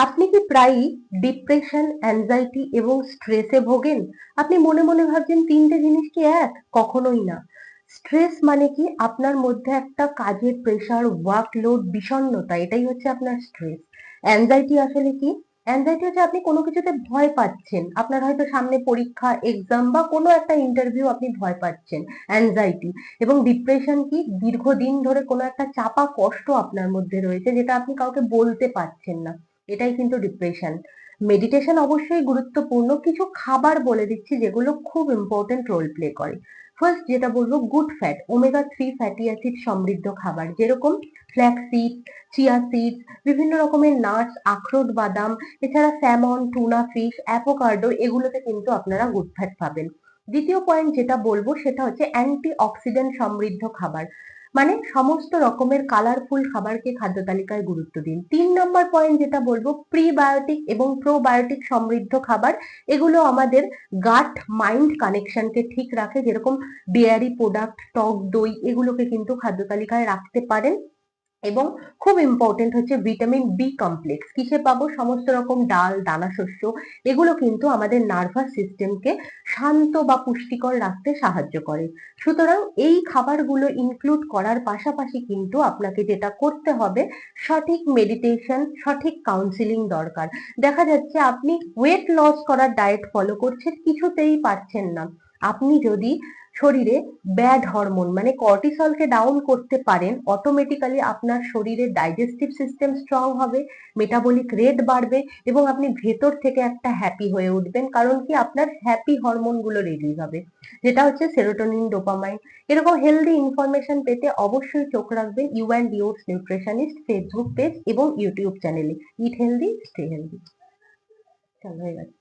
আপনি কি প্রায়ই ডিপ্রেশন, অ্যাংজাইটি এবং স্ট্রেসে ভোগেন? আপনি মনে মনে ভাবছেন ৩ টে জিনিস কি এক? কখনোই না। স্ট্রেস মানে কি আপনার মধ্যে একটা কাজের প্রেশার, ওয়ার্কলোড, বিষণ্ণতা এটাই হচ্ছে আপনার স্ট্রেস। অ্যাংজাইটি আসলে কি? অ্যাংজাইটি হচ্ছে আপনি কোনো কিছুতে ভয় পাচ্ছেন। আপনার হয়তো সামনে পরীক্ষা, এক্সাম বা কোনো একটা ইন্টারভিউ আপনি ভয় পাচ্ছেন। অ্যাংজাইটি। এবং ডিপ্রেশন কি? দীর্ঘদিন ধরে কোনো একটা চাপা কষ্ট আপনার মধ্যে রয়েছে যেটা আপনি কাউকে বলতে পারছেন না। এটাই কিন্তু ডিপ্রেশন। মেডিটেশন অবশ্যই গুরুত্বপূর্ণ। কিছু খাবার বলে দিচ্ছি যেগুলো খুব ইম্পর্টেন্ট রোল প্লে করে। ফার্স্ট যেটা বলবো good fat, omega 3 fatty acid সমৃদ্ধ খাবার যেরকম ফ্ল্যাক্স সিড, চিয়া সিডস, বিভিন্ন রকমের নাটস, আখরোট, বাদাম, এছাড়া স্যামন, টুনা ফিশ, অ্যাভোকাডো এগুলোতে কিন্তু আপনারা গুড ফ্যাট পাবেন। দ্বিতীয় পয়েন্ট যেটা বলবো সেটা হচ্ছে অ্যান্টি অক্সিডেন্ট সমৃদ্ধ খাবার, মানে সমস্ত রকমের কালারফুল খাবারকে খাদ্য তালিকায় গুরুত্ব দিন। ৩ নম্বর পয়েন্ট যেটা বলবো প্রিবায়োটিক এবং প্রোবায়োটিক সমৃদ্ধ খাবার, এগুলো আমাদের গাট মাইন্ড কানেকশনকে ঠিক রাখে, যেরকম ডেয়ারি প্রোডাক্ট, টক দই এগুলোকে কিন্তু খাদ্য তালিকায় রাখতে পারেন। এবং খুব ইম্পর্টেন্ট হচ্ছে ভিটামিন বি কমপ্লেক্স। কিসে পাবো? সমস্ত রকম ডাল, দানা শস্য এগুলো কিন্তু আমাদের নার্ভাস সিস্টেমকে শান্ত বা পুষ্টিকর রাখতে সাহায্য করে। সুতরাং এই খাবারগুলো ইনক্লুড করার পাশাপাশি কিন্তু আপনাকে যেটা করতে হবে, সঠিক মেডিটেশন, সঠিক কাউন্সিলিং দরকার। দেখা যাচ্ছে আপনি ওয়েট লস করার ডায়েট ফলো করছেন, কিছুতেই পারছেন না। আপনি যদি শরীরে ব্যাড হরমোন মানে কর্টিসলকে ডাউন করতে পারেন, অটোমেটিক্যালি আপনার শরীরের ডাইজেস্টিভ সিস্টেম স্ট্রং হবে, মেটাবলিক রেট বাড়বে এবং আপনি ভেতর থেকে একটা হ্যাপি হয়ে উঠবেন। কারণ কি? আপনার হ্যাপি হরমোন গুলো রিলিজ হবে, যেটা হচ্ছে সেরোটোনিন, ডোপামাইন। এরকম হেলদি ইনফরমেশন পেতে অবশ্যই চোখ রাখবেন you and yours nutritionist Facebook page এবং ইউটিউব চ্যানেলে। Eat healthy, stay healthy. চলো হয়ে গেছে।